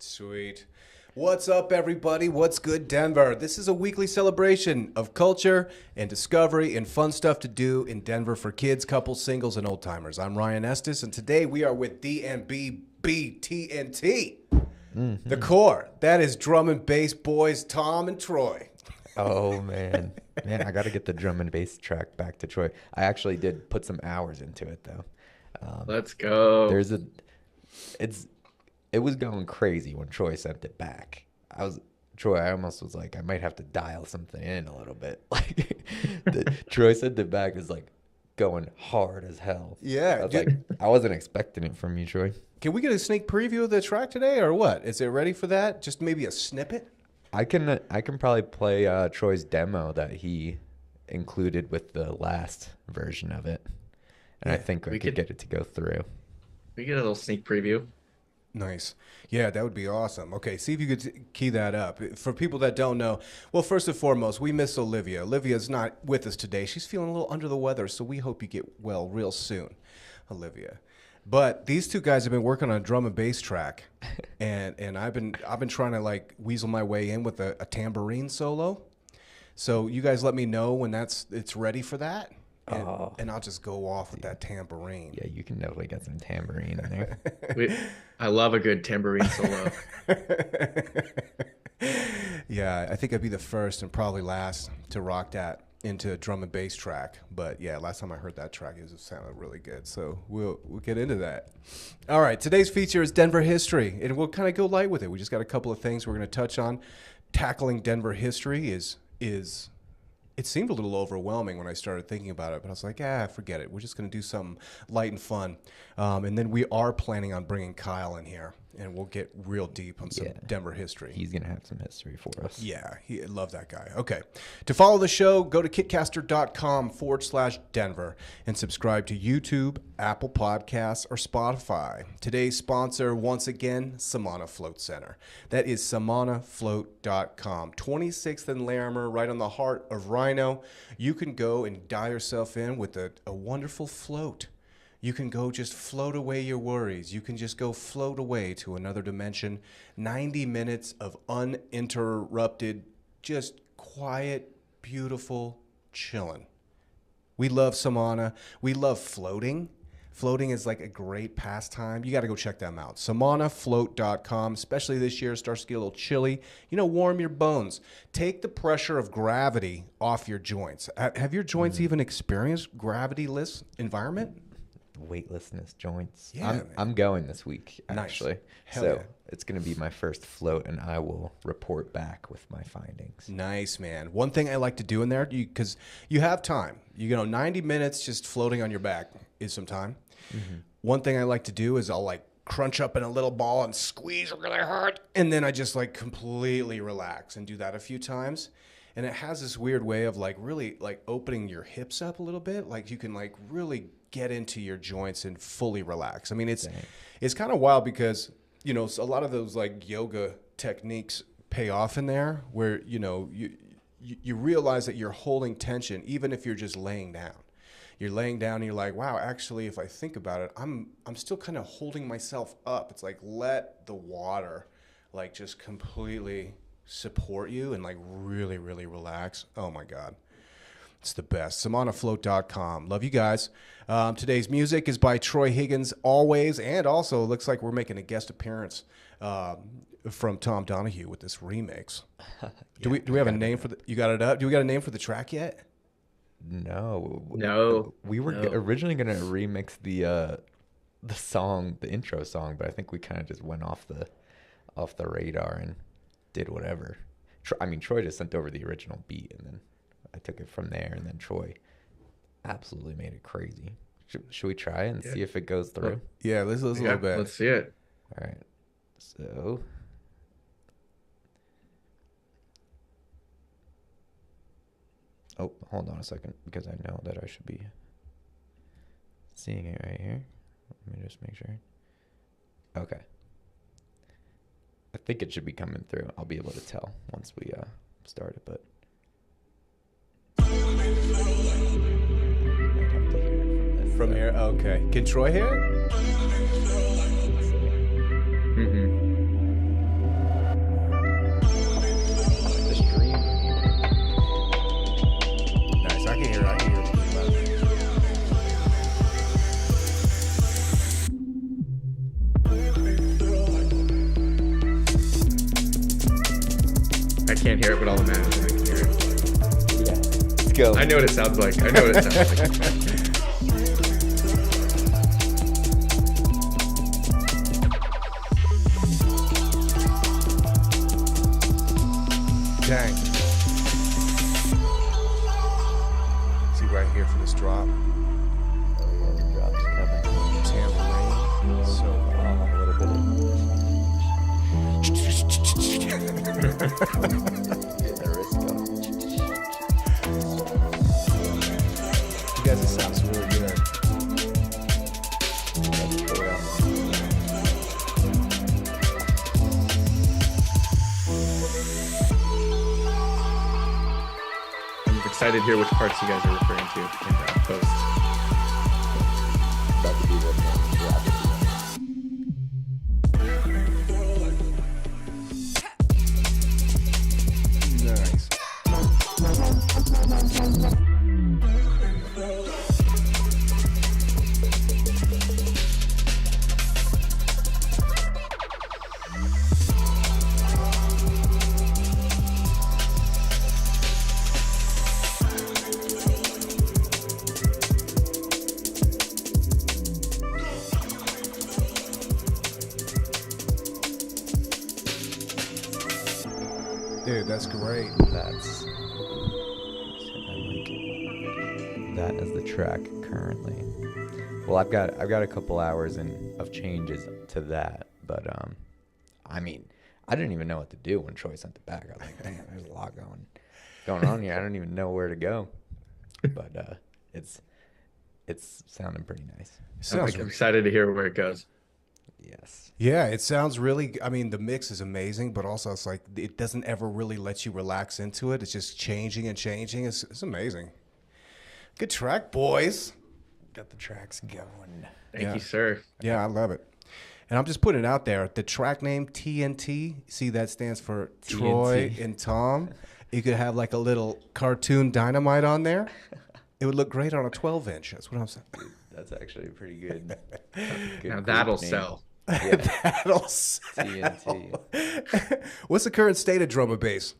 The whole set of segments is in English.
Sweet. What's up, everybody? What's good, Denver? This is a weekly celebration of culture and discovery and fun stuff to do in Denver for kids, couples, singles, and old-timers. I'm Ryan Estes, and today we are with DNBBTNT, the core. That is drum and bass boys Tom and Troy. Oh, man. Man, I got to get the drum and bass track back to Troy. I actually did put some hours into it, though. Let's go. It was going crazy when Troy sent it back. I almost was like, I might have to dial something in a little bit. Like, Troy sent it back is like going hard as hell. Yeah. I wasn't expecting it from you, Troy. Can we get a sneak preview of the track today, or what? Is it ready for that? Just maybe a snippet? I can probably play Troy's demo that he included with the last version of it, and I think we could get it to go through. We get a little sneak preview. Nice. Yeah, that would be awesome. Okay, see if you could key that up. For people that don't know, well, first and foremost, we miss Olivia. Olivia's not with us today. She's feeling a little under the weather, so we hope you get well real soon, Olivia. But these two guys have been working on a drum and bass track, and I've been trying to like weasel my way in with a tambourine solo. So you guys let me know when it's ready for that. And I'll just go off with that tambourine. Yeah, you can definitely get some tambourine in there. I love a good tambourine solo. Yeah, I think I'd be the first and probably last to rock that into a drum and bass track. But yeah, last time I heard that track, it sounded really good. So we'll get into that. All right, today's feature is Denver history, and we'll kind of go light with it. We just got a couple of things we're going to touch on. Tackling Denver history is it seemed a little overwhelming when I started thinking about it, but I was like, forget it. We're just going to do something light and fun. And then we are planning on bringing Kyle in here, and we'll get real deep on some Denver history. He's going to have some history for us. Yeah, I love that guy. Okay. To follow the show, go to kitcaster.com/Denver and subscribe to YouTube, Apple Podcasts, or Spotify. Today's sponsor, once again, Samana Float Center. That is samanafloat.com. 26th and Larimer, right on the heart of Rhino. You can go and dial yourself in with a wonderful float. You can go just float away your worries. You can just go float away to another dimension. 90 minutes of uninterrupted, just quiet, beautiful chilling. We love Samana. We love floating. Floating is like a great pastime. You got to go check them out. SamanaFloat.com, especially this year. It starts to get a little chilly. Warm your bones. Take the pressure of gravity off your joints. Have your joints even experienced gravity-less environment? Weightlessness joints. Yeah, I'm going this week, actually. Hell so yeah. It's going to be my first float, and I will report back with my findings. Nice, man. One thing I like to do in there, because you have time. 90 minutes just floating on your back is some time. Mm-hmm. One thing I like to do is I'll like crunch up in a little ball and squeeze really hard, and then I just like completely relax and do that a few times. And it has this weird way of like really like opening your hips up a little bit. Like you can like really get into your joints and fully relax. I mean, it's kind of wild because, a lot of those like yoga techniques pay off in there where, you realize that you're holding tension even if you're just laying down. You're laying down and you're like, wow, actually, if I think about it, I'm still kind of holding myself up. It's like, let the water like just completely support you and like really, really relax. Oh my God. It's the best. SamanaFloat.com. Love you guys. Today's music is by Troy Higgins, always, and also looks like we're making a guest appearance from Tom Donahue with this remix. Do we have a name for the? You got it up? Do we got a name for the track yet? No. We were originally going to remix the song, the intro song, but I think we kind of just went off the radar and did whatever. Troy just sent over the original beat, and then I took it from there, and then Troy absolutely made it crazy. Should we try and see if it goes through? Yeah, let's listen a little bit. Let's see it. All right. So. Oh, hold on a second, because I know that I should be seeing it right here. Let me just make sure. Okay. I think it should be coming through. I'll be able to tell once we start it, but. From here? Okay. Can Troy hear it? Mm-hmm. I can't hear it, but I'll imagine I can hear it. Yeah. Let's go. I know what it sounds like. I know what it sounds like. Dang. See right here for this drop. The drop's coming. Tambourine. So A little bit getting the wrist going. you guys, it sounds really good. Let's go around. I'm excited to hear which parts you guys are referring to in the post. About to be the rapid. Nice. Dude, that's great. That's that as the track currently. Well, I've got a couple hours of changes to that, but I mean, I didn't even know what to do when Troy sent it back. I was like, damn, there's a lot going on here. I don't even know where to go, but it's sounding pretty nice. I'm excited to hear where it goes. Yes. Yeah, it sounds really. I mean, the mix is amazing, but also it's like it doesn't ever really let you relax into it. It's just changing and changing. It's amazing. Good track, boys. Got the tracks going. Thank you, sir. Yeah, I love it. And I'm just putting it out there. The track name TNT. See, that stands for Troy TNT. and Tom. You could have like a little cartoon Dynamite on there. It would look great on a 12-inch. That's what I'm saying. That's actually pretty good. Now that'll sell. Yeah. That'll sell. TNT. What's the current state of drum and bass?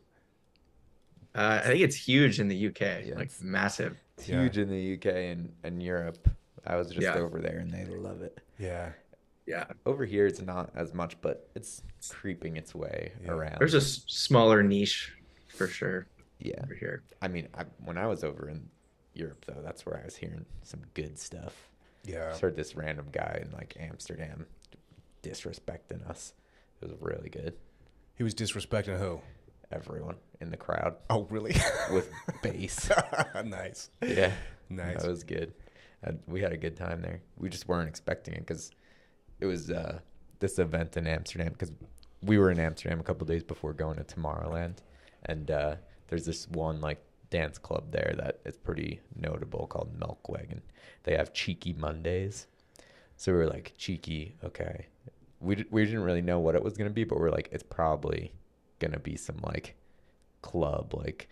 I think it's huge in the UK, Yeah, like massive. It's huge in the UK and Europe. I was just Yeah. over there and they love it. Yeah. Yeah, Over here, it's not as much, but it's creeping its way around. there's a smaller niche for sure Yeah. over here. I mean, when I was over in Europe, though, that's where I was hearing some good stuff. Yeah. I heard this random guy in like Amsterdam disrespecting us. It was really good. He was disrespecting who? Everyone in the crowd Oh, really? with bass. Nice. Yeah. Nice. That was good. We had a good time there. We just weren't expecting it because it was this event in Amsterdam, because we were in Amsterdam a couple days before going to Tomorrowland, and there's this one like dance club there that is pretty notable called Melkweg, and they have Cheeky Mondays. So we were like, cheeky, okay. We didn't really know what it was gonna be, but we're like, it's probably gonna be some like club, like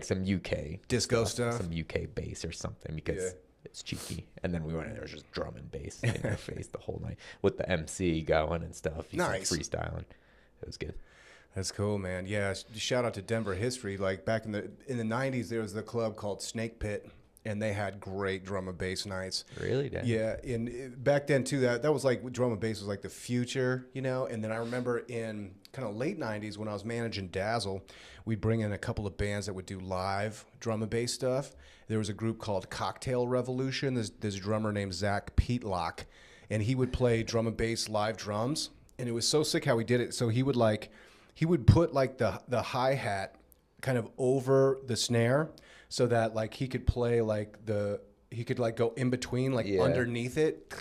some UK Disco stuff? some UK bass or something, because Yeah. it's cheeky. And then we went in there, just drum and bass in our face the whole night with the MC going and stuff. He's Nice. like freestyling. It was good. That's cool, man. Yeah, shout out to Denver history. Like back in the 90s, there was the club called Snake Pit, and they had great drum and bass nights. Really, Dan? Yeah, and back then too, that was like drum and bass was like the future, you know. And then I remember in kind of late '90s when I was managing Dazzle, we'd bring in a couple of bands that would do live drum and bass stuff. There was a group called Cocktail Revolution. There's this drummer named Zach Peatlock, and he would play drum and bass live drums, and it was so sick how he did it. So he would put like the hi-hat kind of over the snare so that like he could play like he could like go in between, like Yeah. underneath it.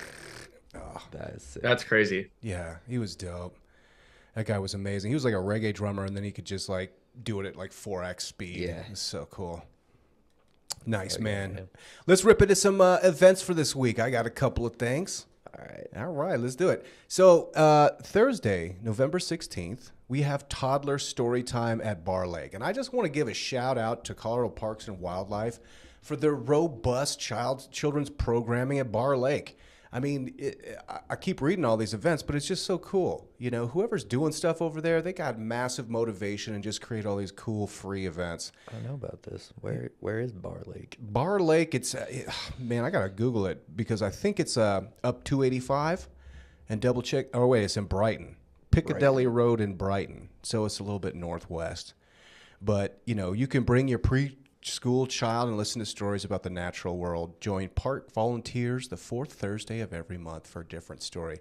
Oh, That is sick. That's crazy. yeah, he was dope. That guy was amazing. He was like a reggae drummer, and then he could just like do it at like 4x speed. Yeah. It was so cool. Nice, Hell yeah, man. man. Let's rip into some events for this week. I got a couple of things. All right. All right, let's do it. So Thursday, November 16th, we have toddler story time at Bar Lake. And I just want to give a shout out to Colorado Parks and Wildlife for their robust children's programming at Bar Lake. I mean, I keep reading all these events, but it's just so cool. You know, whoever's doing stuff over there, they got massive motivation and just create all these cool free events. I don't know about this. Where is Bar Lake? Bar Lake, man, I gotta Google it because I think it's up 285 and double check. Oh wait, it's in Brighton, Piccadilly Road in Brighton, so it's a little bit northwest. But you know, you can bring your preschool child and listen to stories about the natural world. Join park volunteers the fourth Thursday of every month for a different story.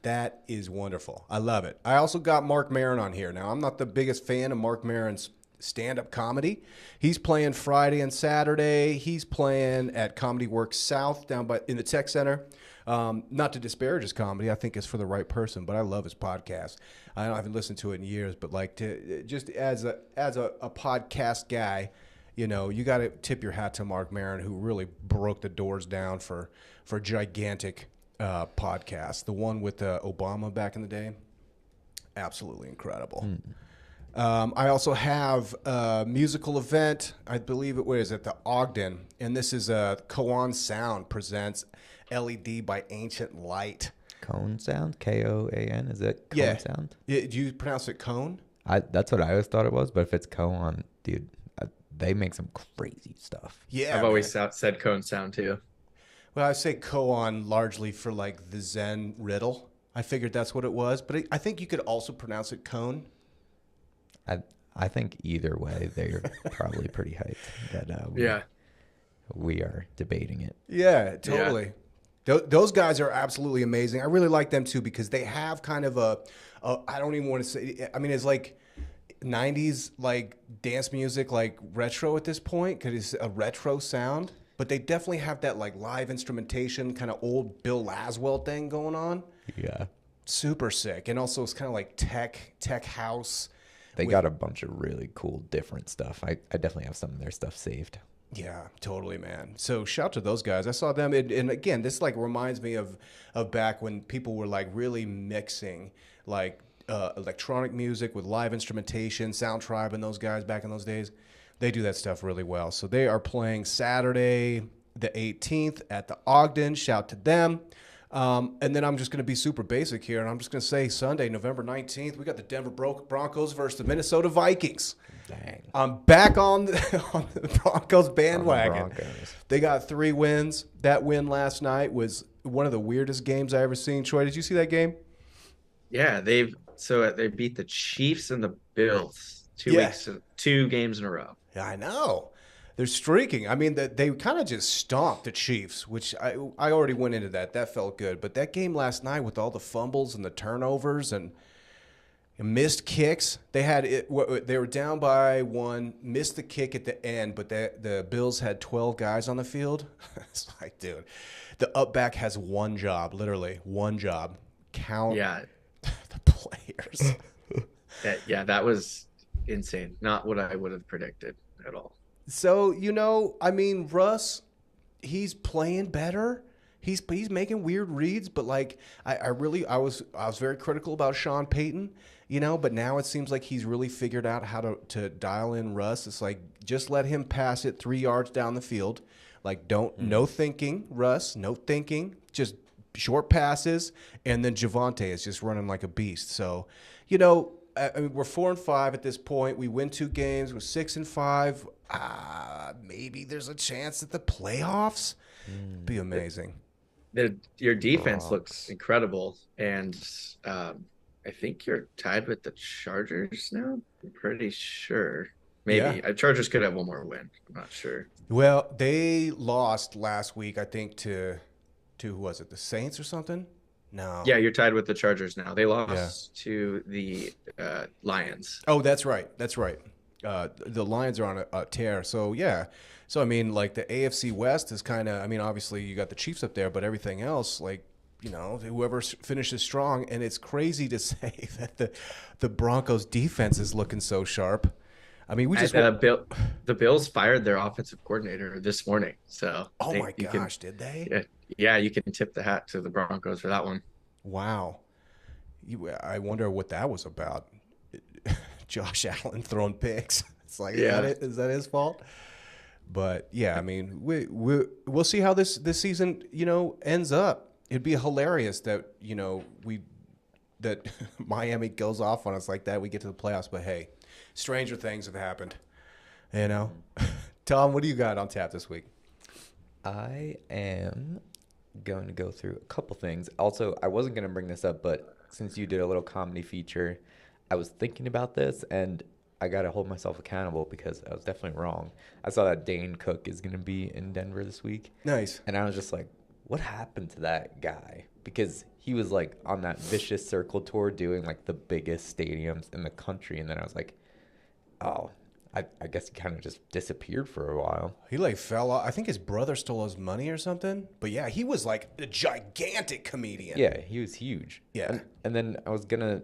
That is wonderful. I love it. I also got Mark Maron on here. Now, I'm not the biggest fan of Mark Maron's stand-up comedy. He's playing Friday and Saturday. He's playing at Comedy Works South down in the Tech Center. Not to disparage his comedy. I think it's for the right person, but I love his podcast. I haven't listened to it in years, but like just as a podcast guy, you know, you got to tip your hat to Mark Maron, who really broke the doors down for gigantic podcasts. The one with Obama back in the day, absolutely incredible. I also have a musical event. I believe it was at the Ogden, and this is Koan Sound presents LED by Ancient Light. Cone Sound? Koan? Is it Cone Sound? Yeah. Do you pronounce it Cone? That's what I always thought it was, but if it's Koan, dude, they make some crazy stuff. Yeah, I've always said Cone Sound too. Well, I say koan largely for like the Zen riddle. I figured that's what it was, but I think you could also pronounce it cone. I think either way, they're probably pretty hyped that we are debating it. Yeah, totally. Yeah. Those guys are absolutely amazing. I really like them too because they have kind of I don't even want to say, I mean, it's like 90s like dance music, like retro at this point because it's a retro sound, but they definitely have that like live instrumentation kind of old Bill Laswell thing going on. Yeah, super sick. And also it's kind of like tech house. They got a bunch of really cool different stuff. I definitely have some of their stuff saved. Yeah, totally, man. So shout to those guys. I saw them, and again, this like reminds me of back when people were like really mixing like electronic music with live instrumentation. Sound Tribe and those guys back in those days, they do that stuff really well. So they are playing Saturday the 18th at the Ogden. Shout to them. And then I'm just going to be super basic here, and I'm just going to say Sunday, November 19th, we got the Denver Broncos versus the Minnesota Vikings. Dang. I'm back on the Broncos bandwagon. They got 3 wins. That win last night was one of the weirdest games I ever seen. Troy, did you see that game? Yeah, they beat the Chiefs and the Bills 2 games in a row. Yeah, I know. They're streaking. I mean, they kind of just stomped the Chiefs, which I already went into that. That felt good. But that game last night with all the fumbles and the turnovers and missed kicks, they were down by 1, missed the kick at the end, but the Bills had 12 guys on the field. It's like, dude, the up back has one job, literally one job. Count the players. That was insane. Not what I would have predicted at all. So, you know, I mean, Russ, he's playing better. He's making weird reads, but like I was very critical about Sean Payton, you know, but now it seems like he's really figured out how to dial in Russ. It's like just let him pass it 3 yards down the field. Like no thinking, Russ, no thinking, just short passes, and then Javonte is just running like a beast. So, you know, I mean, we're 4-5 at this point. We win 2 games. We're 6-5. Maybe there's a chance at the playoffs. Be amazing. Your defense looks incredible, and I think you're tied with the Chargers now. I'm pretty sure. Maybe Chargers could have one more win. I'm not sure. Well, they lost last week, I think, to who was it? The Saints or something? No. Yeah, you're tied with the Chargers now. They lost to the Lions. Oh, that's right. That's right. The Lions are on a tear. So, yeah. So, I mean, like the AFC West is kind of, I mean, obviously you got the Chiefs up there, but everything else, like, you know, whoever finishes strong. And it's crazy to say that the Broncos defense is looking so sharp. I mean, the Bills fired their offensive coordinator this morning. So, did they? Yeah, you can tip the hat to the Broncos for that one. Wow. I wonder what that was about. Josh Allen throwing picks. It's like, is that his fault? But yeah, I mean, we'll see how this season, you know, ends up. it'd be hilarious that that Miami goes off on us like that. We get to the playoffs, but hey, stranger things have happened. You know, Tom, what do you got on tap this week? I am going to go through a couple things. Also, I wasn't going to bring this up, but since you did a little comedy feature, I was thinking about this, and I got to hold myself accountable because I was definitely wrong. I saw that Dane Cook is going to be in Denver this week. Nice. And I was just like, what happened to that guy? Because he was like on that Vicious Circle tour doing like the biggest stadiums in the country. And then I was like, oh, I guess he kind of just disappeared for a while. He like fell off. I think his brother stole his money or something. But yeah, he was like a gigantic comedian. Yeah, he was huge. Yeah. And then I was going to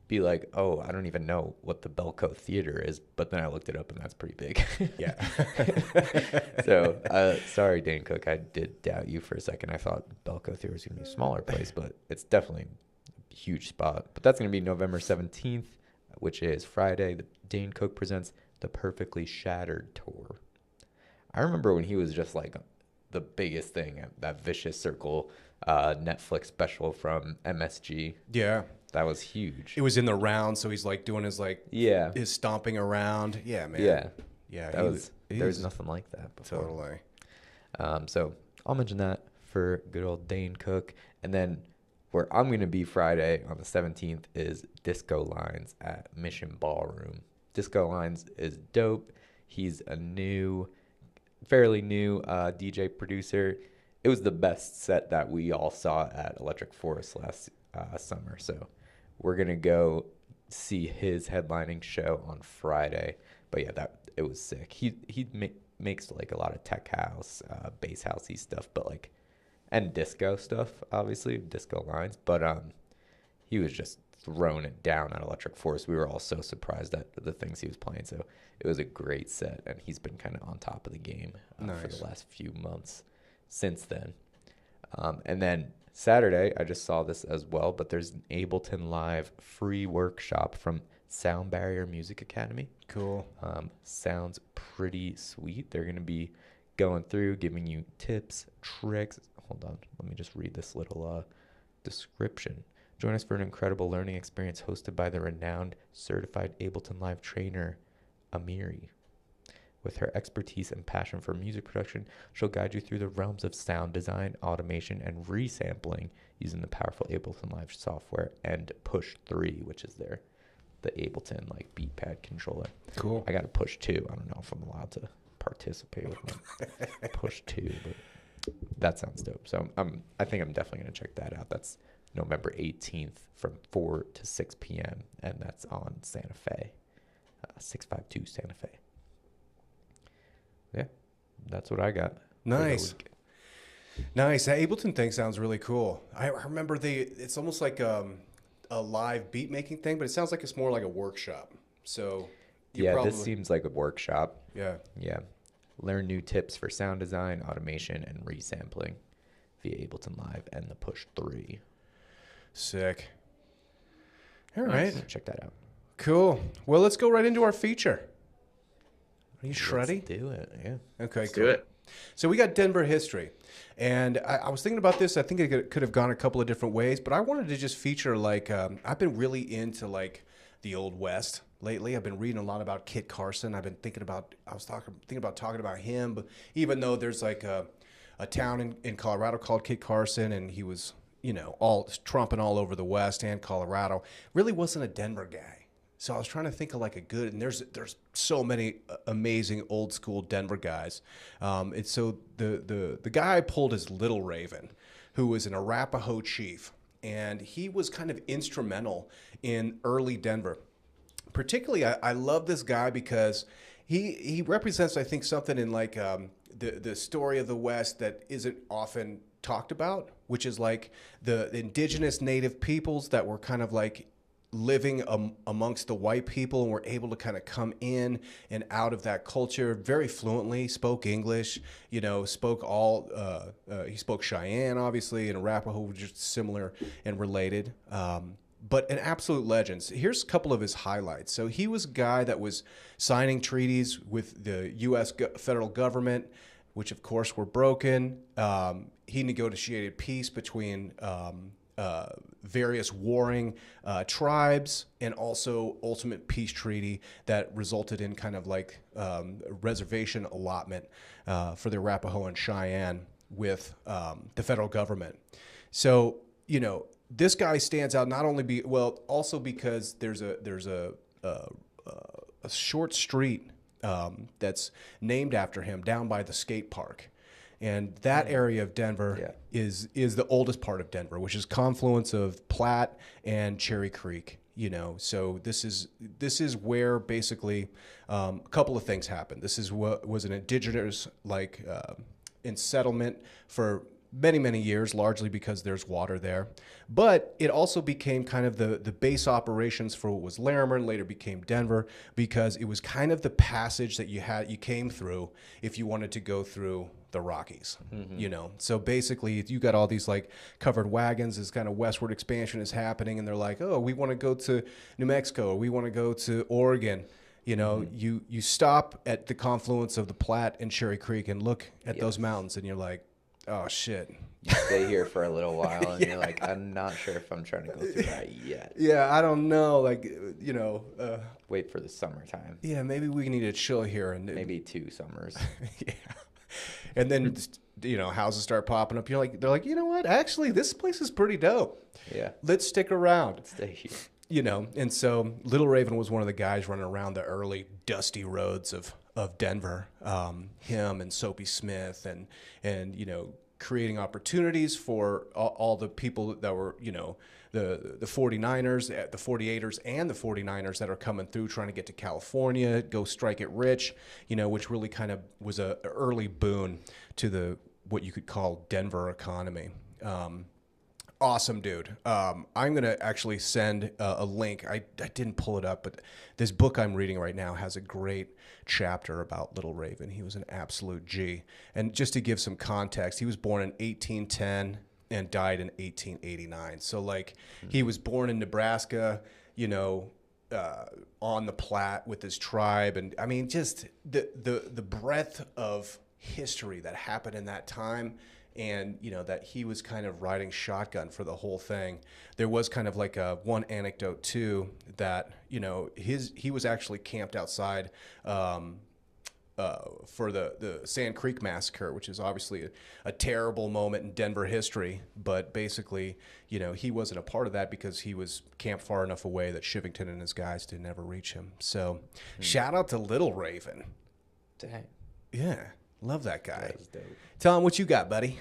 be like, oh, I don't even know what the Belco Theater is. But then I looked it up, and that's pretty big. Yeah. So, sorry, Dane Cook. I did doubt you for a second. I thought Belco Theater was going to be a smaller place, but it's definitely a huge spot. But that's going to be November 17th, which is Friday. Dane Cook presents The Perfectly Shattered Tour. I remember when he was just like the biggest thing at that Vicious Circle Netflix special from MSG. Yeah. That was huge. It was in the round, so he's like doing his his stomping around. Yeah, man. Yeah. Yeah. There's nothing like that before. Totally. So I'll mention that for good old Dane Cook. And then where I'm going to be Friday on the 17th is Disco Lines at Mission Ballroom. Disco Lines is dope. He's a fairly new DJ producer. It was the best set that we all saw at Electric Forest last summer. So we're going to go see his headlining show on Friday. But yeah, it was sick. He makes like a lot of tech house, bass housey stuff, but like, and disco stuff, obviously, Disco Lines. But he was just throwing it down at Electric Forest. We were all so surprised at the things he was playing. So it was a great set, and he's been kind of on top of the game for the last few months since then. And then Saturday, I just saw this as well, but there's an Ableton Live free workshop from Sound Barrier Music Academy. Cool. Sounds pretty sweet. They're going to be going through, giving you tips, tricks. Hold on. Let me just read this little description. Join us for an incredible learning experience hosted by the renowned certified Ableton Live trainer, Amiri. With her expertise and passion for music production, she'll guide you through the realms of sound design, automation, and resampling using the powerful Ableton Live software and Push 3, which is the Ableton like beat pad controller. Cool. I got a Push 2. I don't know if I'm allowed to participate with my Push 2, but that sounds dope. So I think I'm definitely going to check that out. That's November 18th from 4 to 6 p.m. and that's on Santa Fe, 652 Santa Fe. Yeah, that's what I got. Nice. Nice. That Ableton thing sounds really cool. I remember it's almost like a live beat making thing, but it sounds like it's more like a workshop. So this seems like a workshop. Yeah. Yeah. Learn new tips for sound design, automation, and resampling via Ableton Live and the Push 3. Sick. All right. Check that out. Cool. Well, let's go right into our feature. Are you ready? Let's do it. Yeah. Okay. Let's cool. do it. So we got Denver history, and I was thinking about this. I think it could have gone a couple of different ways, but I wanted to just feature I've been really into like the Old West lately. I've been reading a lot about Kit Carson. I was thinking about talking about him, but even though there's like a town in Colorado called Kit Carson, and he was all trumping all over the West and Colorado, really wasn't a Denver guy. So I was trying to think of like a good, and there's so many amazing old school Denver guys. And so the guy I pulled is Little Raven, who was an Arapaho chief, and he was kind of instrumental in early Denver. Particularly, I love this guy because he represents, I think, something in like the story of the West that isn't often talked about, which is like the indigenous native peoples that were kind of like living amongst the white people and were able to kind of come in and out of that culture very fluently, spoke English, spoke he spoke Cheyenne, obviously, and Arapaho, which is similar and related. But an absolute legend. So here's a couple of his highlights. So he was a guy that was signing treaties with the U.S. federal government, which of course were broken. He negotiated peace between various warring tribes, and also ultimate peace treaty that resulted in kind of like reservation allotment for the Arapaho and Cheyenne with the federal government. So, you know, this guy stands out not only also because there's a short street that's named after him down by the skate park. And that area of Denver is the oldest part of Denver, which is confluence of Platte and Cherry Creek. You know, so this is where basically a couple of things happened. This is what was an indigenous in settlement for many years, largely because there's water there. But it also became kind of the base operations for what was Larimer, and later became Denver, because it was kind of the passage that you came through if you wanted to go through the Rockies. You know, so basically you got all these like covered wagons as kind of westward expansion is happening, and they're like, oh, we want to go to New Mexico, or we want to go to Oregon. You know, you stop at the confluence of the Platte and Cherry Creek and look at those mountains, and you're like, oh shit. You stay here for a little while, and you're like, I'm not sure if I'm trying to go through that yet. Yeah, I don't know. Like, you know, wait for the summertime. Yeah, maybe we need to chill here, and maybe 2 summers. Yeah, and then you know, houses start popping up. They're like, you know what? Actually, this place is pretty dope. Yeah, let's stick around. Let's stay here. You know, and so Little Raven was one of the guys running around the early dusty roads of Denver. Him and Soapy Smith and you know, creating opportunities for all the people that were, you know, the 49ers, the 48ers, and the 49ers that are coming through trying to get to California, go strike it rich, you know, which really kind of was a early boon to what you could call Denver economy. Awesome dude. I'm going to actually send a link. I didn't pull it up, but this book I'm reading right now has a great chapter about Little Raven. He was an absolute G. And just to give some context, he was born in 1810 and died in 1889. So, like, he was born in Nebraska, you know, on the Platte with his tribe. And, I mean, just the breadth of history that happened in that time. And, you know, that he was kind of riding shotgun for the whole thing. There was kind of like one anecdote, too, that, you know, he was actually camped outside for the Sand Creek Massacre, which is obviously a terrible moment in Denver history. But basically, you know, he wasn't a part of that because he was camped far enough away that Shivington and his guys did never reach him. So shout out to Little Raven. Dang. Yeah. Love that guy. That was dope. Tell him what you got, buddy.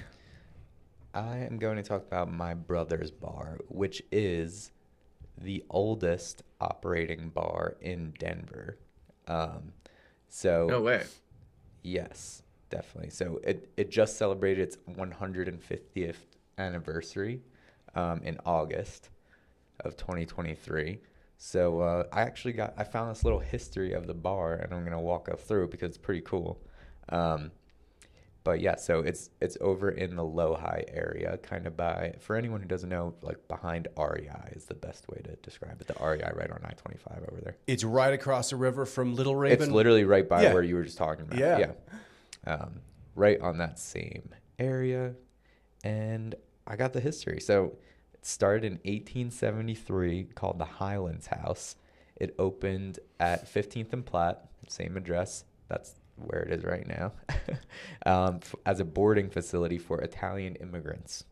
I am going to talk about my brother's bar, which is the oldest operating bar in Denver. No way. Yes, definitely. So it just celebrated its 150th anniversary in August of 2023. So I found this little history of the bar, and I'm going to walk us through it because it's pretty cool. But yeah, so it's over in the Lohi area, kind of for anyone who doesn't know, like behind REI is the best way to describe it. The REI right on I-25 over there. It's right across the river from Little Raven. It's literally right by where you were just talking about. Yeah. Right on that same area. And I got the history. So it started in 1873, called the Highlands House. It opened at 15th and Platte, same address. That's where it is right now, as a boarding facility for Italian immigrants.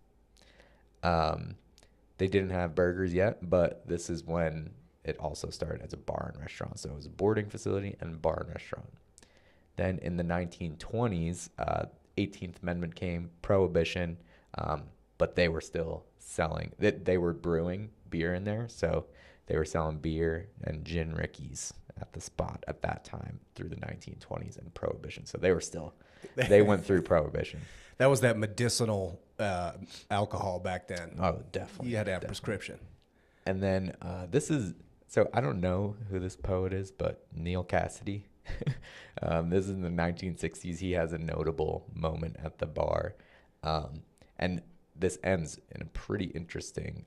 They didn't have burgers yet, but this is when it also started as a bar and restaurant. So it was a boarding facility and bar and restaurant. Then in the 1920s, 18th Amendment came, Prohibition, but they were still selling. They were brewing beer in there, so they were selling beer and gin rickeys at the spot at that time through the 1920s and Prohibition. So they went through Prohibition. That was that medicinal alcohol back then. Oh, definitely. You had to have prescription. And then so I don't know who this poet is, but Neil Cassidy. This is in the 1960s. He has a notable moment at the bar. And this ends in a pretty interesting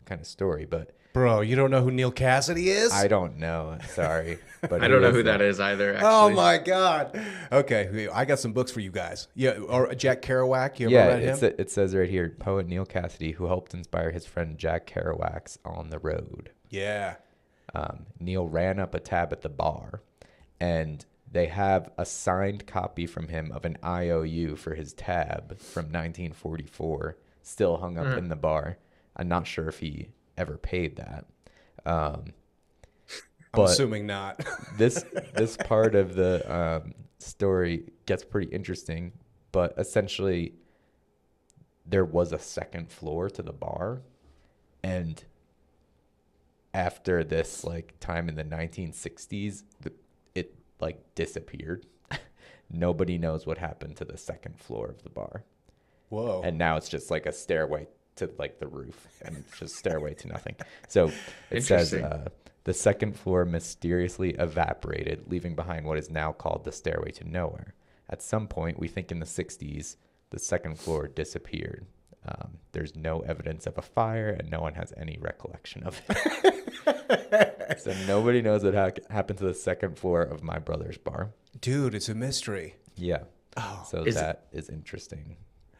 kind of story, but Bro, you don't know who Neil Cassidy is? I don't know. Sorry, but I don't know who that is either. Actually. Oh my God. Okay, I got some books for you guys. Yeah, or Jack Kerouac. You ever read him? It says right here, poet Neil Cassidy, who helped inspire his friend Jack Kerouac's On the Road. Yeah. Neil ran up a tab at the bar, and they have a signed copy from him of an IOU for his tab from 1944, still hung up in the bar. I'm not sure if he ever paid that. I'm assuming not. this part of the story gets pretty interesting, but essentially there was a second floor to the bar, and after this like time in the 1960s, it like disappeared. Nobody knows what happened to the second floor of the bar. Whoa. And now it's just like a stairway to like the roof and just stairway to nothing. So it says the second floor mysteriously evaporated, leaving behind what is now called the stairway to nowhere. At some point, we think in the 60s, the second floor disappeared. There's no evidence of a fire, and no one has any recollection of it. So nobody knows what happened to the second floor of my brother's bar. Dude, it's a mystery. Yeah. Oh. So that is interesting.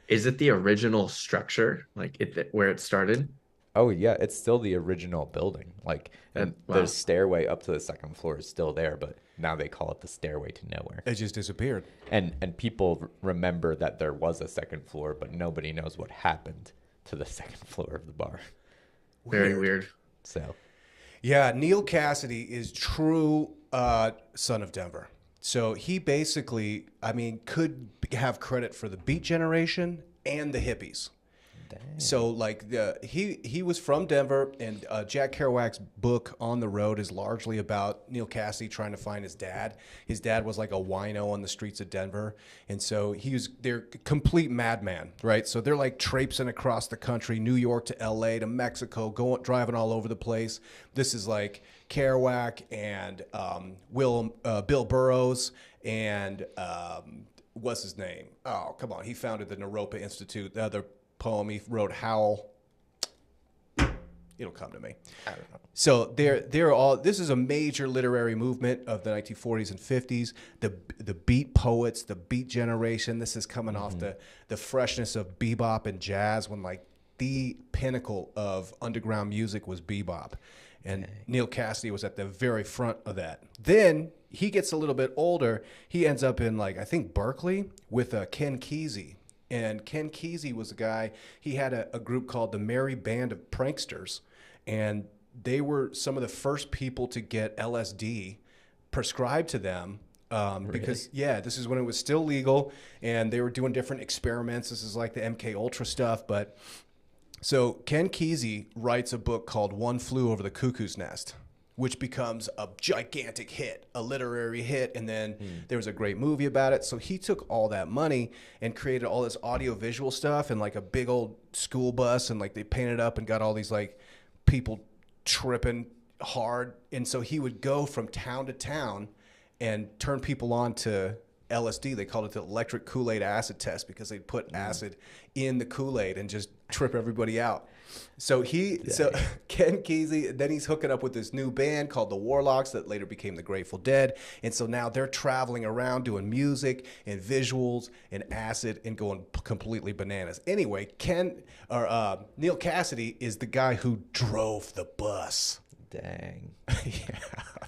Is it the original structure, like where it started? Oh yeah, it's still the original building. Like, and wow. the stairway up to the second floor is still there, but now they call it the stairway to nowhere. It just disappeared. And people remember that there was a second floor, but nobody knows what happened to the second floor of the bar. Very weird. So, yeah, Neil Cassidy is true son of Denver. So he basically, I mean, could have credit for the Beat Generation and the hippies. Dang. So like he was from Denver, and Jack Kerouac's book On the Road is largely about Neil Cassidy trying to find his dad. His dad was like a wino on the streets of Denver, and so they're complete madman, right? So they're like traipsing across the country, New York to L.A. to Mexico, driving all over the place. This is like Kerouac and Bill Burroughs and what's his name? Oh, come on, he founded the Naropa Institute. The other poem he wrote, Howl. It'll come to me. I don't know. So they're all. This is a major literary movement of the 1940s and 50s. The beat poets, the beat generation. This is coming off the freshness of bebop and jazz, when like the pinnacle of underground music was bebop, and Neil Cassidy was at the very front of that. Then he gets a little bit older. He ends up in like I think Berkeley with Ken Kesey. And Ken Kesey was a guy, he had a group called the Merry Band of Pranksters, and they were some of the first people to get LSD prescribed to them because, this is when it was still legal, and they were doing different experiments. This is like the MK Ultra stuff. But so Ken Kesey writes a book called One Flew Over the Cuckoo's Nest, which becomes a gigantic hit, a literary hit, and then there was a great movie about it. So he took all that money and created all this audio-visual stuff and like a big old school bus, and like they painted up and got all these like people tripping hard. And so he would go from town to town and turn people on to LSD. They called it the electric Kool-Aid acid test, because they'd put acid in the Kool-Aid and just trip everybody out. So Ken Kesey, then he's hooking up with this new band called the Warlocks that later became the Grateful Dead. And so now they're traveling around doing music and visuals and acid and going completely bananas. Anyway, Neil Cassidy is the guy who drove the bus. Dang. Yeah.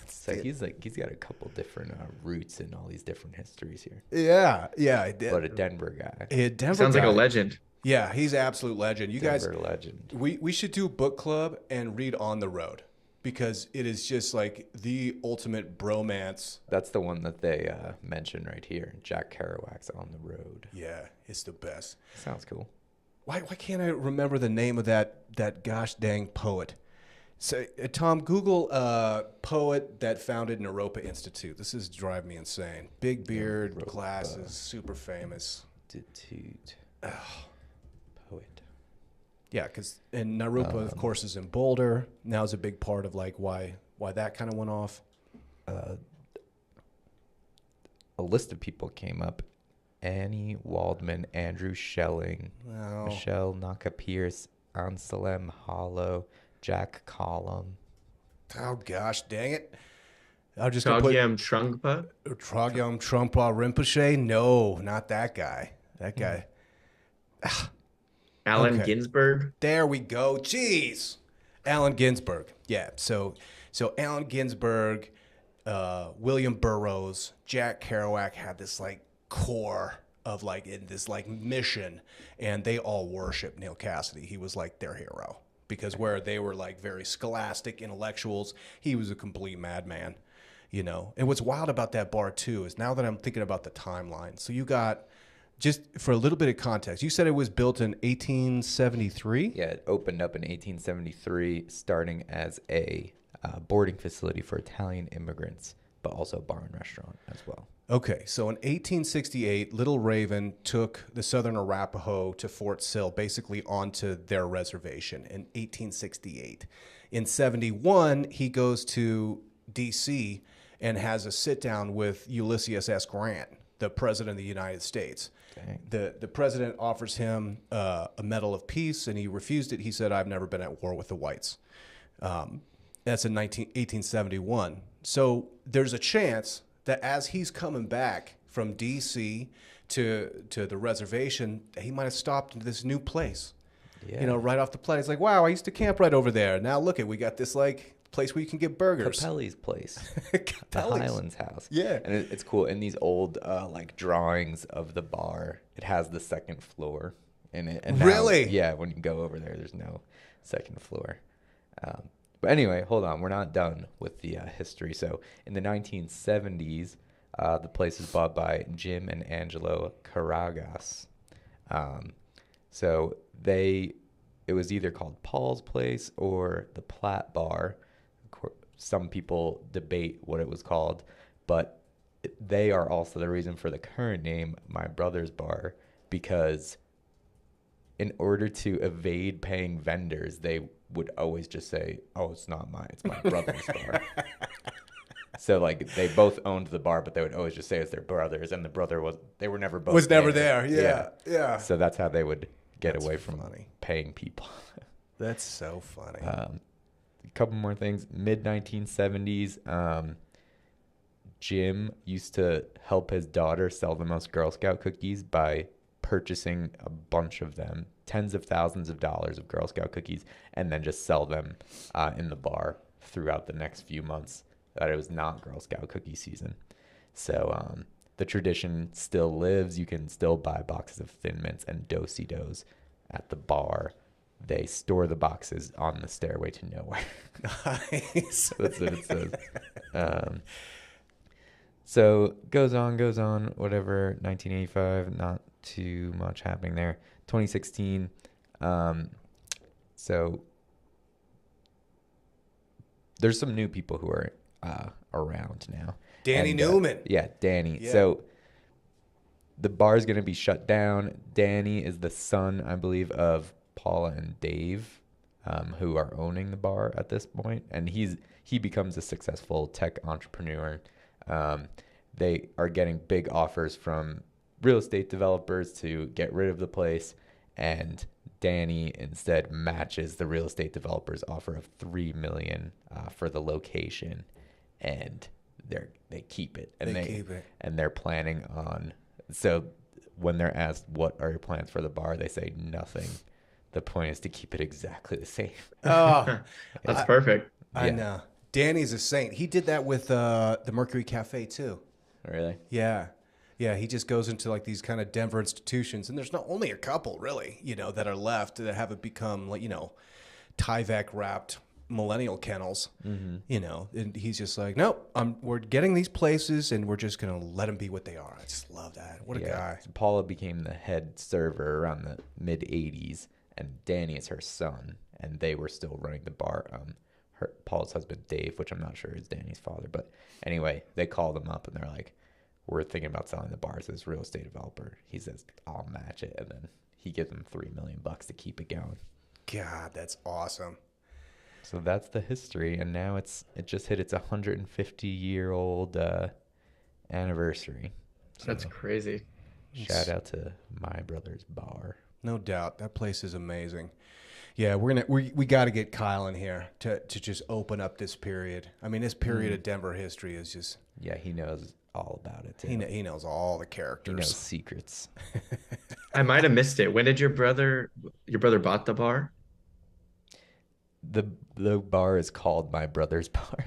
So he's got a couple different roots in all these different histories here. Yeah. But a Denver guy. Sounds like a legend. Yeah, he's an absolute legend. You Denver guys, legend. We should do a book club and read On the Road, because it is just like the ultimate bromance. That's the one that they mention right here. Jack Kerouac's On the Road. Yeah, it's the best. Sounds cool. Why can't I remember the name of that gosh dang poet? So, Tom, Google poet that founded Naropa Institute. This is driving me insane. Big beard, Naropa. glasses, super famous. Institute. Poet. Yeah, because Naropa, of course, is in Boulder. Now is a big part of like why that kind of went off. A list of people came up: Annie Waldman, Andrew Schelling, Michelle Naka Pierce, Anselm Hollow, Jack Collum. Oh gosh, dang it! I'm just gonna put Chogyam Trungpa. Chogyam Trungpa Rinpoche. No, not that guy. That guy. Allen Okay. Ginsberg. There we go. Jeez. Allen Ginsberg. Yeah. So Allen Ginsberg, William Burroughs, Jack Kerouac had this like core of like in this like mission, and they all worshiped Neil Cassidy. He was like their hero because where they were like very scholastic intellectuals, he was a complete madman, you know. And what's wild about that bar too is now that I'm thinking about the timeline. So you got, just for a little bit of context, you said it was built in 1873? Yeah, it opened up in 1873, starting as a boarding facility for Italian immigrants, but also a bar and restaurant as well. Okay, so in 1868, Little Raven took the Southern Arapaho to Fort Sill, basically onto their reservation in 1868. In 71, he goes to D.C. and has a sit-down with Ulysses S. Grant, the President of the United States. The president offers him a Medal of Peace, and he refused it. He said, "I've never been at war with the whites." That's in 1871. So there's a chance that as he's coming back from D.C. to the reservation, he might have stopped in this new place. Yeah. You know, right off the plane. It's like, wow, I used to camp right over there. Now look we got this like place where you can get burgers. Capelli's place. Capelli's. The Highlands House. Yeah. And it's cool. In these old like drawings of the bar, it has the second floor in it. And now, really? Yeah, when you go over there, there's no second floor. But anyway, hold on. We're not done with the history. So in the 1970s, the place was bought by Jim and Angelo Caragas. So it was either called Paul's Place or the Platt Bar. Some people debate what it was called, but they are also the reason for the current name, My Brother's Bar, because in order to evade paying vendors, they would always just say, "Oh, it's not mine, it's my brother's bar." So like they both owned the bar, but they would always just say it's their brother's, and the brother they were never both Was never there. Yeah. So that's how they would get away from paying people. That's so funny. A couple more things. Mid 1970s, Jim used to help his daughter sell the most Girl Scout cookies by purchasing a bunch of them, tens of thousands of dollars of Girl Scout cookies, and then just sell them in the bar throughout the next few months that it was not Girl Scout cookie season. So the tradition still lives. You can still buy boxes of Thin Mints and Do-si-dos at the bar. They store the boxes on the stairway to nowhere. Nice. That's what it says. So goes on, whatever. 1985, not too much happening there. 2016, so there's some new people who are around now. Danny Newman. Yeah, Danny. Yeah. So the bar's going to be shut down. Danny is the son, I believe, of Paula and Dave, who are owning the bar at this point, and he becomes a successful tech entrepreneur. They are getting big offers from real estate developers to get rid of the place, and Danny instead matches the real estate developer's offer of $3 million for the location, and they keep it, and they keep it, and they're planning on. So when they're asked what are your plans for the bar, they say nothing. The point is to keep it exactly the same. Oh, that's perfect. I know. Danny's a saint. He did that with the Mercury Cafe too. Really? Yeah. Yeah, he just goes into like these kind of Denver institutions, and there's not only a couple really, that are left that haven't become like, Tyvek wrapped millennial kennels, and he's just like, nope, we're getting these places and we're just going to let them be what they are. I just love that. What a guy. So Paula became the head server around the mid 80s, and Danny is her son, and they were still running the bar. Paula's husband, Dave, which I'm not sure is Danny's father, but anyway, they called him up and they're like, we're thinking about selling the bar to this real estate developer. He says, I'll match it. And then he gives them $3 million to keep it going. God, that's awesome. So that's the history. And now it just hit its 150-year-old anniversary. So that's crazy. Shout out to My Brother's Bar. No doubt. That place is amazing. Yeah, we got to get Kyle in here to just open up this period. I mean, this period of Denver history is just. Yeah, he knows all about it too. He knows all the characters. He knows secrets. I might have missed it. When did your brother bought the bar? The bar is called My Brother's Bar.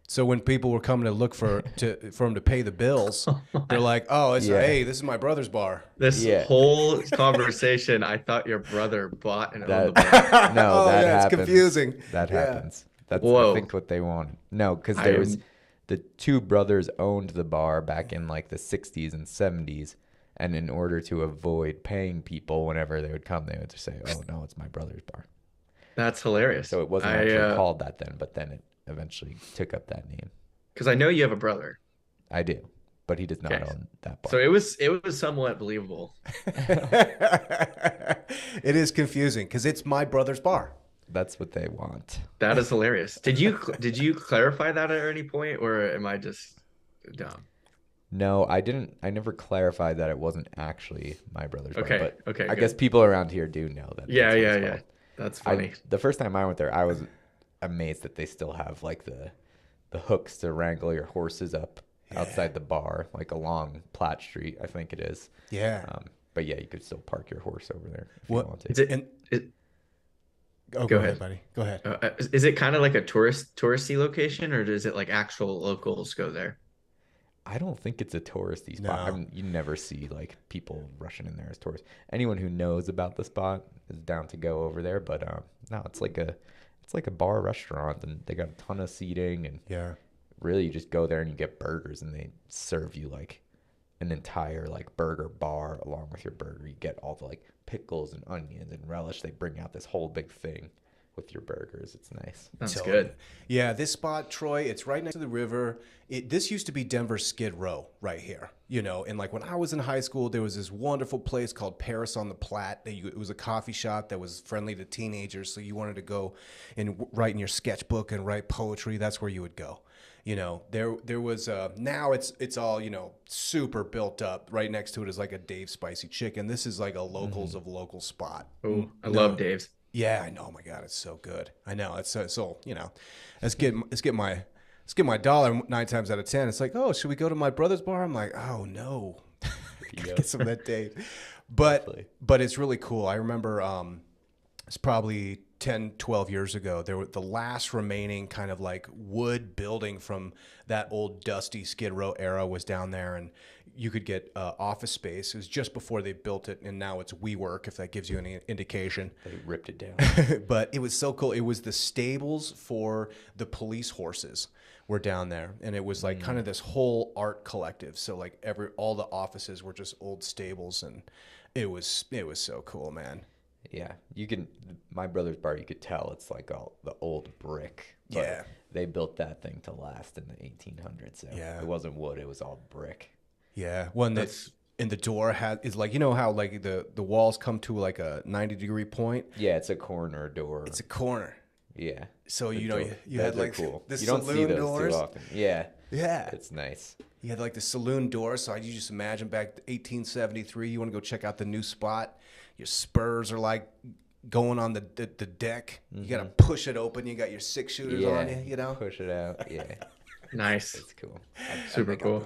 So when people were coming to look for him to pay the bills, they're like, "Oh, hey, this is my brother's bar." This whole conversation, I thought your brother bought and owned the bar. No, that happens. It's confusing. That happens. That's Whoa. I think what they wanted. No, because there was the two brothers owned the bar back in like the 60s and 70s, and in order to avoid paying people whenever they would come, they would just say, "Oh no, it's my brother's bar." That's hilarious. So it wasn't actually called that then, but then it eventually took up that name. Because I know you have a brother. I do, but he does not own that bar. So it was somewhat believable. It is confusing because it's my brother's bar. That's what they want. That is hilarious. Did you clarify that at any point, or am I just dumb? No, I didn't. I never clarified that it wasn't actually my brother's bar. But okay. I guess people around here do know that. Yeah. That's funny. The first time I went there, I was amazed that they still have like the hooks to wrangle your horses up outside the bar, like along Platt Street, I think it is. Yeah. But yeah, you could still park your horse over there if you want to. Go ahead, buddy. Go ahead. Is it kind of like a touristy location, or does it like actual locals go there? I don't think it's a touristy spot. No. You never see like people rushing in there as tourists. Anyone who knows about the spot is down to go over there. But no, it's like a bar restaurant, and they got a ton of seating, and really you just go there and you get burgers, and they serve you like an entire like burger bar along with your burger. You get all the like pickles and onions and relish. They bring out this whole big thing with your burgers. It's nice. That's good. Yeah, this spot, Troy, it's right next to the river. This used to be Denver Skid Row right here, and like when I was in high school, there was this wonderful place called Paris on the Platte. It was a coffee shop that was friendly to teenagers. So you wanted to go and write in your sketchbook and write poetry. That's where you would go. There was now it's all super built up. Right next to it is like a Dave's Spicy Chicken. This is like a locals of local spot. Oh, I love Dave's. Yeah, I know. Oh my God, it's so good. I know. It's so let's get my dollar 9 times out of 10. It's like, oh, should we go to my brother's bar? I'm like, oh no, get some of that Dave. But it's really cool. I remember it's probably 10, 12 years ago. There were the last remaining kind of like wood building from that old dusty Skid Row era was down there, and you could get office space. It was just before they built it, and now it's WeWork, if that gives you any indication. They ripped it down. But it was so cool. It was the stables for the police horses were down there, and it was like kind of this whole art collective. So like all the offices were just old stables, and it was so cool, man. Yeah, my brother's bar, you could tell it's like all the old brick. Yeah. They built that thing to last in the 1800s. So it wasn't wood, it was all brick. Yeah, one that's in the door is like, how like the walls come to like a 90-degree point. Yeah, it's a corner door. It's a corner. Yeah. So you had like cool. the you don't saloon see those doors. too often. Yeah. Yeah. It's nice. You had like the saloon door. So you just imagine back 1873, you want to go check out the new spot. Your spurs are like going on the deck. You got to push it open. You got your 6-shooters on you, Push it out. Yeah. Nice. It's cool. Super cool.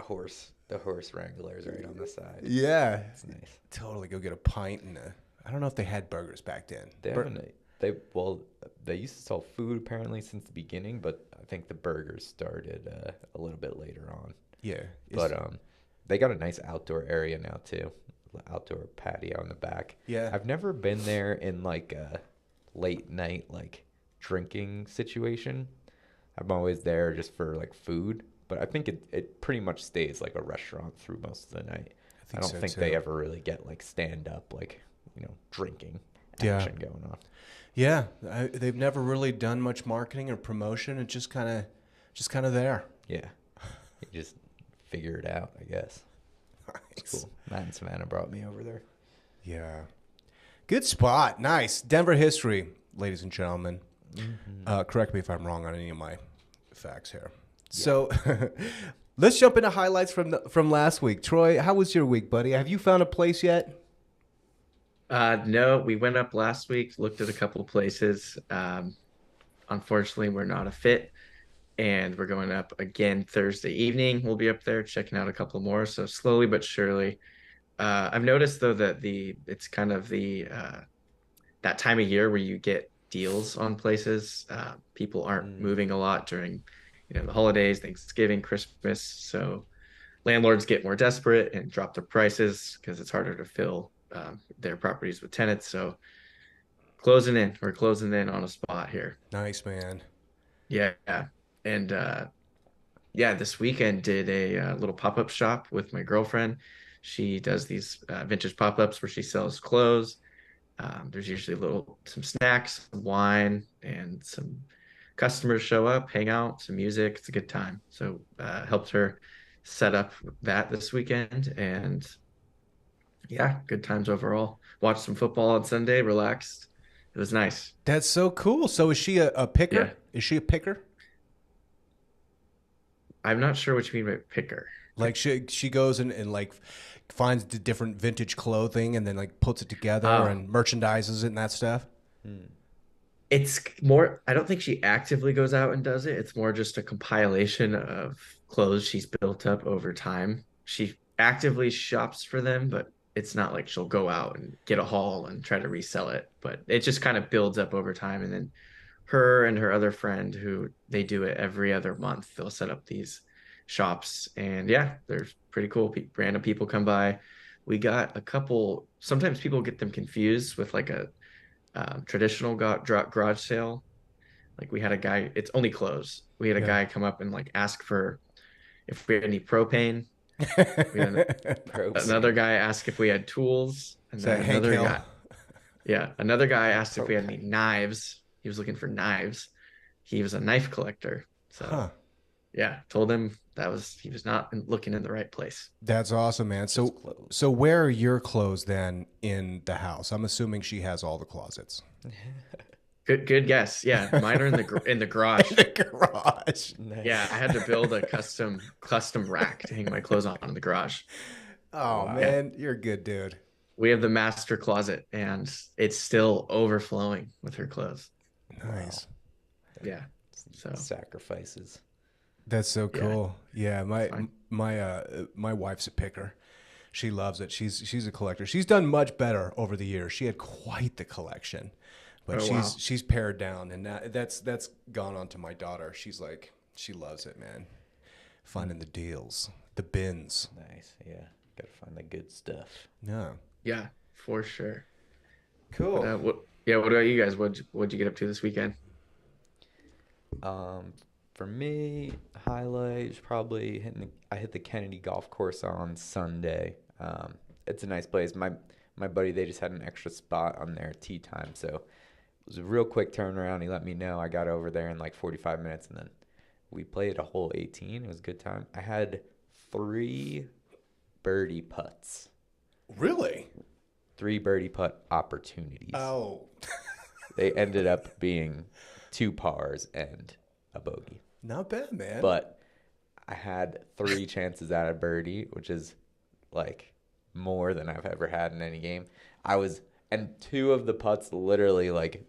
The horse wranglers right on the side. Yeah. It's nice. Totally go get a pint and I don't know if they had burgers back then. They used to sell food apparently since the beginning, but I think the burgers started a little bit later on. Yeah. But they got a nice outdoor area now too. Outdoor patio in the back. Yeah. I've never been there in like a late night like drinking situation. I'm always there just for like food, but I think it pretty much stays like a restaurant through most of the night. I don't think they ever really get like stand up like drinking action going on. Yeah, they've never really done much marketing or promotion. It's just kind of there. Yeah, you just figure it out, I guess. It's cool. Matt and Savannah brought me over there. Yeah, good spot. Nice Denver history, ladies and gentlemen. Mm-hmm. Correct me if I'm wrong on any of my facts here. Yeah. So let's jump into highlights from last week. Troy, how was your week, buddy? Have you found a place yet? No, we went up last week, looked at a couple places. Unfortunately, we're not a fit, and we're going up again Thursday evening. We'll be up there checking out a couple more. So slowly but surely. I've noticed though that the it's kind of the that time of year where you get deals on places. People aren't Mm. moving a lot during, the holidays, Thanksgiving, Christmas. So landlords get more desperate and drop their prices because it's harder to fill their properties with tenants. So closing in, we're closing in on a spot here. Nice, man. Yeah, and yeah, this weekend did a little pop-up shop with my girlfriend. She does these vintage pop-ups where she sells clothes. There's usually some snacks, some wine, and some customers show up, hang out, some music. It's a good time. So helped her set up that this weekend, and yeah, good times overall. Watched some football on Sunday, relaxed. It was nice. That's so cool. So is she a picker? Yeah, Is she a picker? I'm not sure what you mean by picker. Like she goes and like finds the different vintage clothing and then like puts it together Uh, and merchandises it and that stuff. Mm. It's more, I don't think she actively goes out and does it. It's more just a compilation of clothes she's built up over time. She actively shops for them, but it's not like she'll go out and get a haul and try to resell it. But it just kind of builds up over time. And then her and her other friend, who they do it every other month, they'll set up these shops. And yeah, they're pretty cool. Random people come by. We got a couple, sometimes people get them confused with like a traditional garage sale. Like we had a guy, it's only clothes. We had a Yeah. guy come up and like ask for if we had any propane. We had another Propane. guy ask if we had tools, and Is then that Hank another Hill? guy, yeah, another guy asked if we had any Propane. knives. He was looking for knives. He was a knife collector, so Huh. yeah, told him that was he was not looking in the right place. That's awesome, man. Just So clothes. so where are your clothes then in the house? I'm assuming she has all the closets. Good guess. Yeah, mine are in the garage. In the garage. Yeah, Nice. I had to build a custom rack to hang my clothes on in the garage. Oh Yeah, Wow. man, you're a good dude. we have the master closet, and it's still overflowing with her clothes. Wow. Nice. Yeah, so Sacrifices. That's so yeah, cool. Yeah, it's my fine. my wife's a picker. She loves it. She's a collector. She's done much better over the years. She had quite the collection, but Oh wow. she's pared down, and that's gone on to my daughter. She's like she loves it, man. Mm. Finding the deals, the bins. Nice. Yeah. Gotta find the good stuff. No, Yeah, for sure. But cool. yeah, what about you guys? What'd you get up to this weekend? Um, for me, highlight is probably I hit the Kennedy Golf Course on Sunday. It's a nice place. My buddy, they just had an extra spot on their tee time, so it was a real quick turnaround. He let me know. I got over there in like 45 minutes, and then we played a hole 18. It was a good time. I had 3 birdie putts, Really? 3 birdie putt opportunities. Oh, They ended up being 2 pars and a bogey. not bad, man. But I had 3 chances at a birdie, which is like more than I've ever had in any game. And 2 of the putts literally like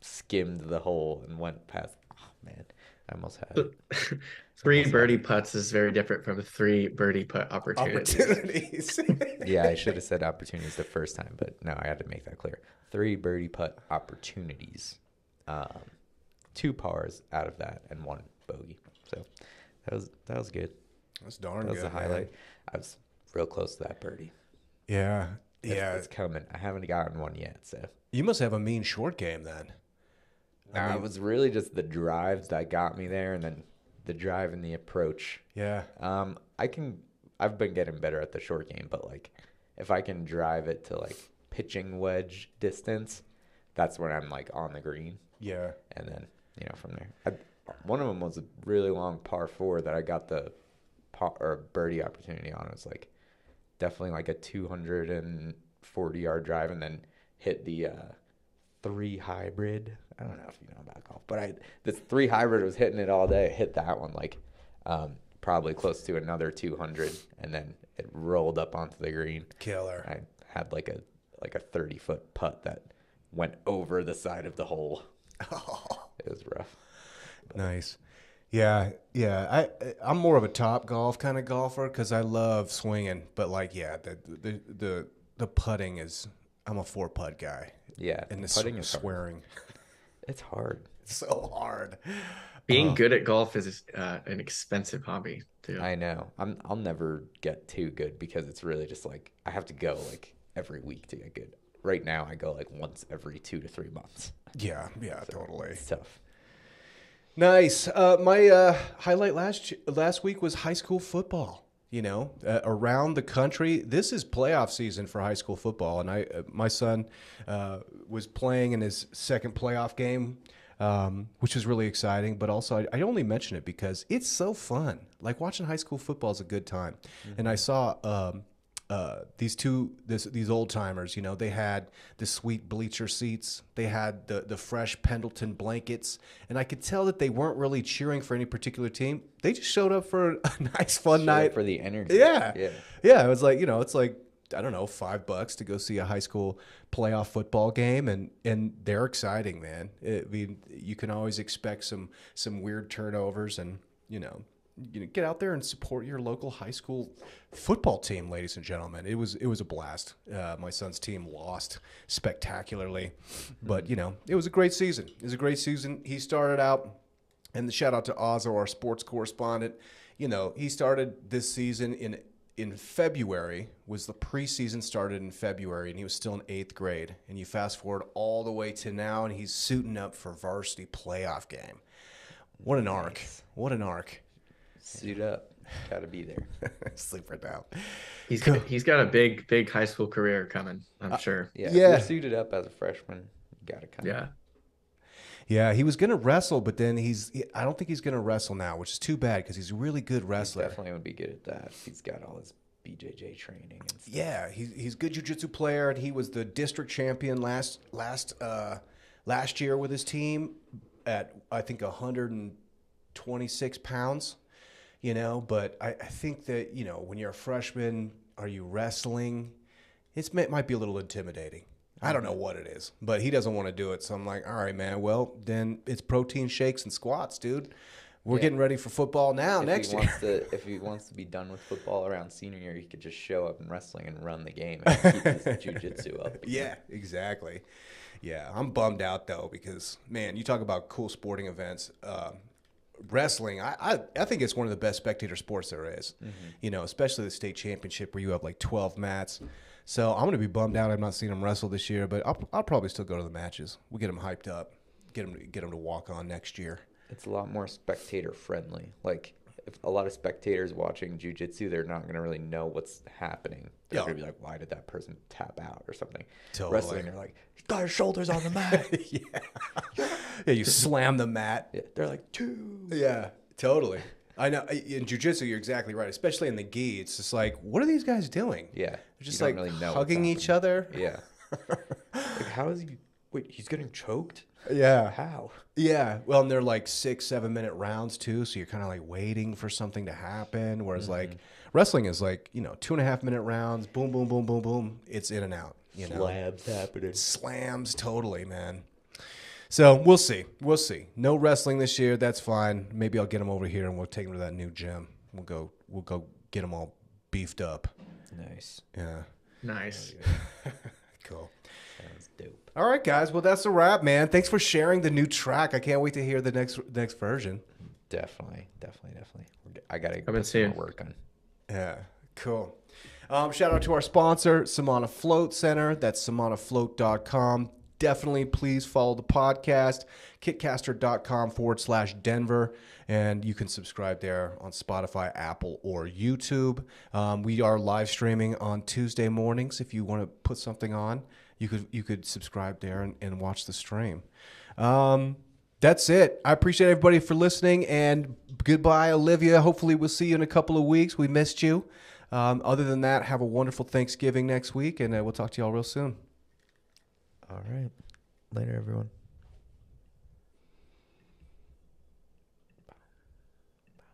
skimmed the hole and went past. Oh man, I almost had So, it. three Almost had birdie it. putts is very different from 3 birdie putt opportunities. Opportunities. Yeah, I should have said opportunities the first time, but no, I had to make that clear. 3 birdie putt opportunities. Um, 2 pars out of that and 1 bogey. So that was good. That's darn That was good, the man. highlight. I was real close to that birdie. Yeah, It's, yeah. it's coming. I haven't gotten one yet, so You must have a mean short game then. I it mean, was really just the drive that got me there, and then the drive and the approach. yeah, I've been getting better at the short game, but like if I can drive it to like pitching wedge distance, that's when I'm like on the green, yeah. and then from there. One of them was a really long par 4 that I got the or birdie opportunity on. It was like definitely like a 240-yard drive, and then hit the 3 hybrid. I don't know if you know about golf, but this 3 hybrid was hitting it all day. Hit that one like probably close to another 200, and then it rolled up onto the green. Killer. I had like a like a 30-foot putt that went over the side of the hole. It was rough. But Nice. Yeah, yeah. I'm more of a top golf kind of golfer because I love swinging, but like, yeah, the putting is. I'm a 4-putt guy, yeah, and the putting is hard. swearing. It's hard. It's so hard. Being good at golf is an expensive hobby too. I know. I'll never get too good because it's really just like I have to go like every week to get good. Right now, I go like once every 2 to 3 months. Yeah, So totally. it's tough. Nice. My highlight last week was high school football. You know, around the country, this is playoff season for high school football, and my son was playing in his second playoff game, which is really exciting. But also, I only mention it because it's so fun. Like watching high school football is a good time, and I saw these old timers. You know, they had the sweet bleacher seats, they had the fresh Pendleton blankets, and I could tell that they weren't really cheering for any particular team. They just showed up for a nice fun night for the energy. Yeah, Yeah. yeah. It was like, it's like, I don't know, $5 to go see a high school playoff football game, and they're exciting, man. I mean, you can always expect some weird turnovers, and get out there and support your local high school football team, ladies and gentlemen. It was a blast. My son's team lost spectacularly, but it was a great season. It was a great season. He started out, and the shout out to Ozzo, our sports correspondent. He started this season in February. Was the preseason started in February, and he was still in 8th grade. And you fast forward all the way to now, and he's suiting up for varsity playoff game. What an arc! What an arc! Suit up. Got to be there. Sleep right now. He's got a big high school career coming, I'm sure. Yeah. Yeah. You're suited up as a freshman. You got to come. Yeah. Yeah, he was going to wrestle, but then I don't think he's going to wrestle now, which is too bad because he's a really good wrestler. Definitely would be good at that. He's got all his BJJ training and stuff. Yeah, he's a good jiu-jitsu player, and he was the district champion last year with his team at, I think, 126 pounds. But I think that, when you're a freshman, are you wrestling? It might be a little intimidating. I don't know what it is, but he doesn't want to do it. So I'm like, all right, man, well, then it's protein shakes and squats, dude. We're getting ready for football now next year. If he wants to be done with football around senior year, he could just show up in wrestling and run the game and keep his jiu-jitsu up. Yeah, exactly. Yeah, I'm bummed out, though, because, man, you talk about cool sporting events. Wrestling, I think it's one of the best spectator sports there is, especially the state championship where you have like 12 mats. So I'm going to be bummed out I'm not seeing him wrestle this year, but I'll probably still go to the matches. We'll get him hyped up, get him to walk on next year. It's a lot more spectator friendly. Like if a lot of spectators watching jiu-jitsu, they're not going to really know what's happening. They're going to be like, why did that person tap out or something? Totally. Wrestling, they're like, he's got his shoulders on the mat. Yeah, you slam the mat. Yeah, they're like, 2. Yeah, totally. I know. In jiu-jitsu, you're exactly right. Especially in the gi, it's just like, what are these guys doing? Yeah. They're just like really know hugging each other. Yeah. Like, how is he? Wait, he's getting choked? Yeah. How? Yeah. Well, and they're like 6-7 minute rounds too, so you're kind of like waiting for something to happen. Whereas like wrestling is like 2.5 minute rounds. Boom, boom, boom, boom, boom. It's in and out. Slams happening. Slams, totally, man. So we'll see. We'll see. No wrestling this year. That's fine. Maybe I'll get him over here and we'll take him to that new gym. We'll go get him all beefed up. Nice. Yeah. Nice. Cool. Sounds dope. All right, guys. Well, that's a wrap, man. Thanks for sharing the new track. I can't wait to hear the next version. Definitely. I gotta been seeing more work on. Yeah. Cool. Shout out to our sponsor, Samana Float Center. That's samanafloat.com. Definitely please follow the podcast, kitcaster.com/Denver, and you can subscribe there on Spotify, Apple, or YouTube. We are live streaming on Tuesday mornings. If you want to put something on, you could subscribe there and watch the stream. That's it. I appreciate everybody for listening, and goodbye, Olivia. Hopefully we'll see you in a couple of weeks. We missed you. Other than that, have a wonderful Thanksgiving next week, and we'll talk to you all real soon. All right. Later, everyone.